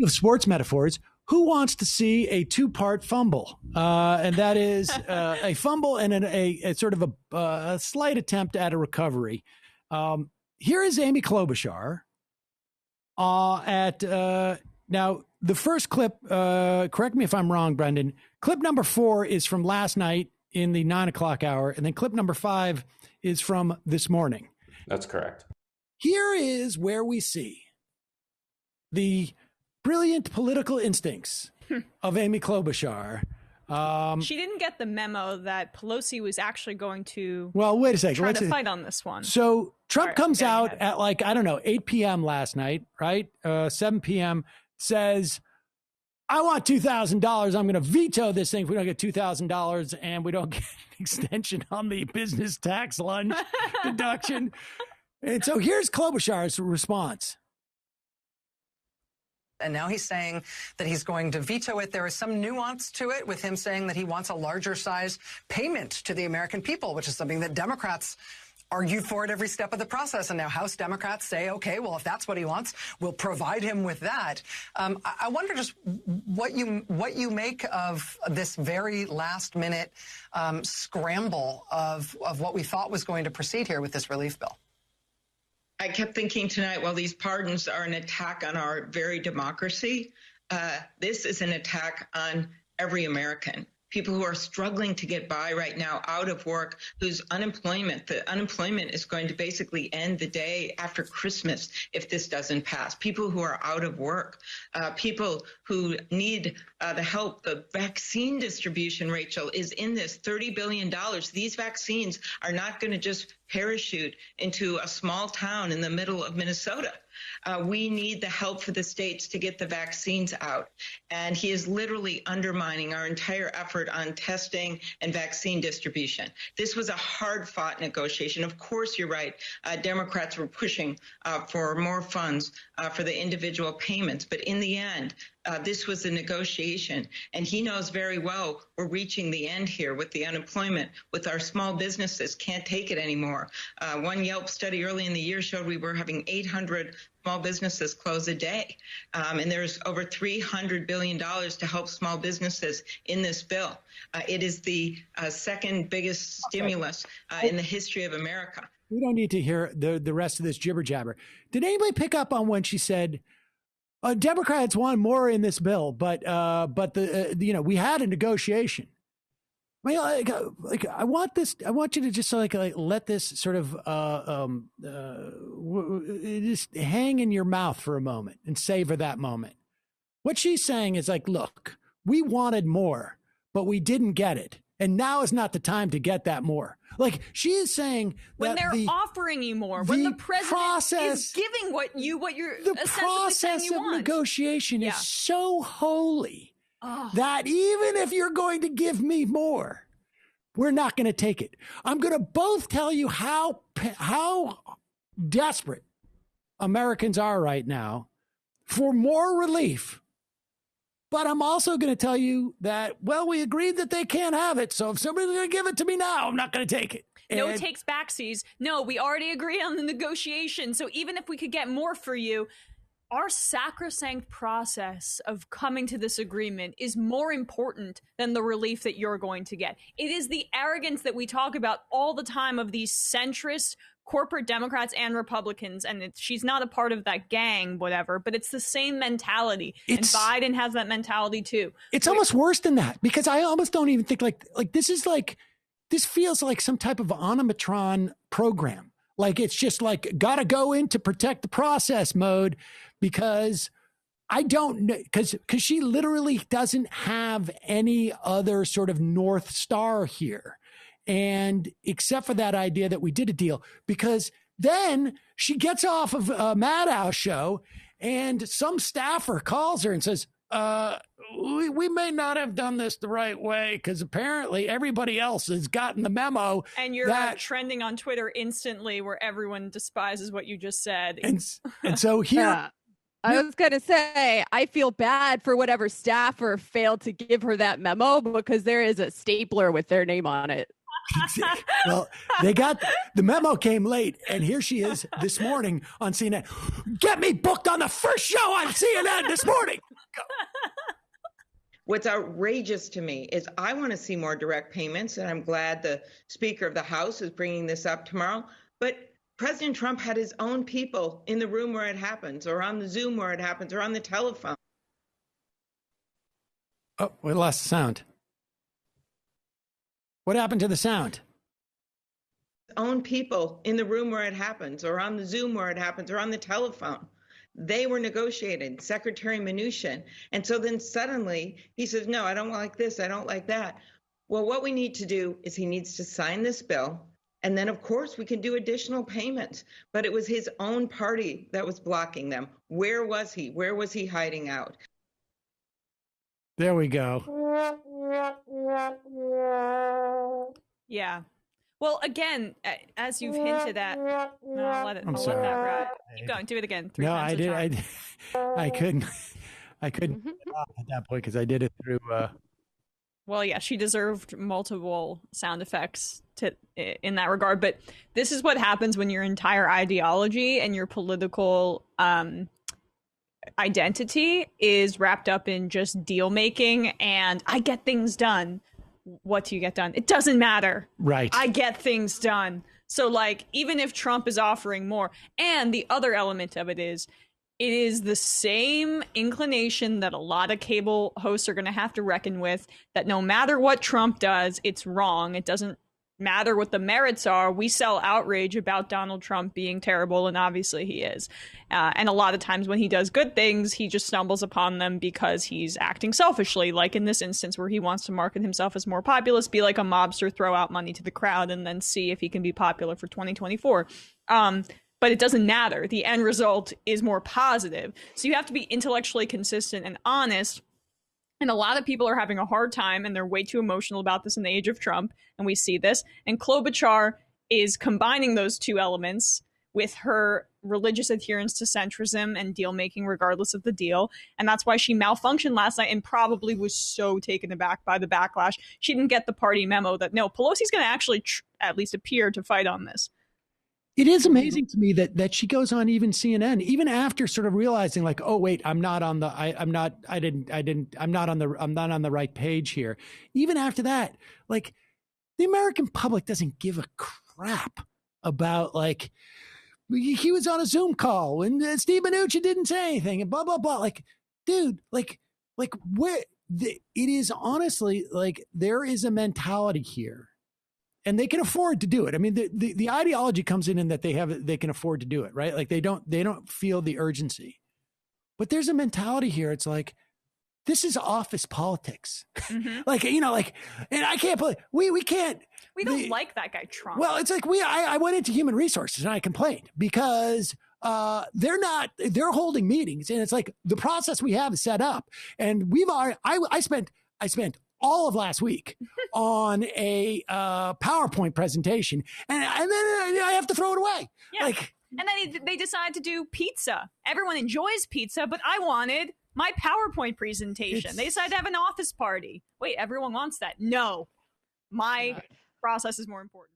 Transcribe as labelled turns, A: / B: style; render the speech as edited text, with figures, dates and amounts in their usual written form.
A: of sports metaphors, who wants to see a two-part fumble? And that is a fumble and a sort of a slight attempt at a recovery. Here is Amy Klobuchar now the first clip, correct me if I'm wrong, Brendan, clip number 4 is from last night in the 9 o'clock hour. And then clip number 5 is from this morning.
B: That's correct.
A: Here is where we see the brilliant political instincts of Amy Klobuchar.
C: She didn't get the memo that Pelosi was actually going to
A: wait a second.
C: try to fight on this one.
A: So Trump comes out at 8 p.m. last night, right? 7 p.m. says, I want $2,000. I'm going to veto this thing if we don't get $2,000 and we don't get an extension on the business tax lunch deduction. And so here's Klobuchar's response.
D: And now he's saying that he's going to veto it. There is some nuance to it with him saying that he wants a larger size payment to the American people, which is something that Democrats argued for at every step of the process. And now House Democrats say, OK, well, if that's what he wants, we'll provide him with that. I wonder just what you make of this very last minute scramble of what we thought was going to proceed here with this relief bill.
E: I kept thinking tonight, well, these pardons are an attack on our very democracy. This is an attack on every American. People who are struggling to get by right now, out of work, the unemployment is going to basically end the day after Christmas if this doesn't pass. People who are out of work, people who need the help. The vaccine distribution, Rachel, is in this $30 billion. These vaccines are not going to just parachute into a small town in the middle of Minnesota. We need the help for the states to get the vaccines out. And he is literally undermining our entire effort on testing and vaccine distribution. This was a hard-fought negotiation. Of course, you're right. Democrats were pushing for more funds for the individual payments. But in the end, this was a negotiation. And he knows very well we're reaching the end here with the unemployment, with our small businesses can't take it anymore. One Yelp study early in the year showed we were having 800 small businesses close a day. And there's over $300 billion to help small businesses in this bill. It is the second biggest stimulus in the history of America.
A: We don't need to hear the rest of this jibber jabber. Did anybody pick up on when she said, Democrats want more in this bill, but we had a negotiation. I mean, I want you to just let this sort of just hang in your mouth for a moment and savor that moment. What she's saying is look, we wanted more, but we didn't get it. And now is not the time to get that more. She is saying
C: when
A: that
C: they're offering you more, when the president is giving what you're
A: the process of negotiation is so holy that even if you're going to give me more, we're not going to take it. I'm going to both tell you how desperate Americans are right now for more relief. But I'm also going to tell you that, we agreed that they can't have it. So if somebody's going to give it to me now, I'm not going to take it.
C: No takes backsies. No, we already agreed on the negotiation. So even if we could get more for you, our sacrosanct process of coming to this agreement is more important than the relief that you're going to get. It is the arrogance that we talk about all the time of these centrist corporate Democrats and Republicans, and she's not a part of that gang, whatever, but it's the same mentality. And Biden has that mentality too.
A: It's almost worse than that, because I almost don't even think this feels like some type of animatron program. It's just gotta go in to protect the process mode, because I don't know, because she literally doesn't have any other sort of North Star here. And except for that idea that we did a deal, because then she gets off of a Madhouse show and some staffer calls her and says, we may not have done this the right way because apparently everybody else has gotten the memo.
C: And you're trending on Twitter instantly where everyone despises what you just said.
A: And so here...
F: Yeah. I was going to say, I feel bad for whatever staffer failed to give her that memo, because there is a stapler with their name on it.
A: Well, they got the memo came late, and here she is this morning on CNN. Get me booked on the first show on CNN this morning.
E: What's outrageous to me is I want to see more direct payments, and I'm glad the Speaker of the House is bringing this up tomorrow. But President Trump had his own people in the room where it happens, or on the Zoom where it happens, or on the telephone.
A: Oh, we lost the sound. What happened to the sound?
E: Own people in the room where it happens, or on the Zoom where it happens, or on the telephone. They were negotiating, Secretary Mnuchin. And so then suddenly he says, no, I don't like this, I don't like that. Well, what we need to do is he needs to sign this bill. And then, of course, we can do additional payments. But it was his own party that was blocking them. Where was he? Where was he hiding out?
A: There we go.
C: Yeah. Well, again, as you've hinted at, I'll let that ride. Keep going. Do it again. Three times
A: I couldn't stop at that point because I did it through.
C: Well, yeah, she deserved multiple sound effects in that regard. But this is what happens when your entire ideology and your political identity is wrapped up in just deal making and I get things done. What do you get done? It doesn't matter.
A: Right.
C: I get things done. So like, even if Trump is offering more, and the other element of it is the same inclination that a lot of cable hosts are going to have to reckon with, that no matter what Trump does, it's wrong. It doesn't matter what the merits are. We sell outrage about Donald Trump being terrible, and obviously he is. And a lot of times when he does good things, he just stumbles upon them because he's acting selfishly, like in this instance where he wants to market himself as more populist, be like a mobster, throw out money to the crowd, and then see if he can be popular for 2024. But it doesn't matter. The end result is more positive. So you have to be intellectually consistent and honest. And a lot of people are having a hard time, and they're way too emotional about this in the age of Trump. And we see this. And Klobuchar is combining those two elements with her religious adherence to centrism and deal making regardless of the deal. And that's why she malfunctioned last night and probably was so taken aback by the backlash. She didn't get the party memo that, no, Pelosi's going to actually at least appear to fight on this.
A: It is amazing to me that she goes on even CNN, even after sort of realizing like, oh wait, I'm not on the right page here. Even after that, like the American public doesn't give a crap about like he was on a Zoom call and Steve Mnuchin didn't say anything and blah blah blah. Like, dude, like where it is honestly like there is a mentality here. And they can afford to do it. I mean, the ideology comes in that they can afford to do it, right? Like they don't feel the urgency. But there's a mentality here. It's like, this is office politics. Mm-hmm. And I can't believe we can't.
C: We don't like that guy Trump.
A: Well, it's like I went into human resources and I complained because they're holding meetings and it's like the process we have is set up and I spent all of last week on a PowerPoint presentation, and then I have to throw it away.
C: Yeah. And then they decide to do pizza. Everyone enjoys pizza, but I wanted my PowerPoint presentation. They decide to have an office party. Wait, everyone wants that? No, my process is more important.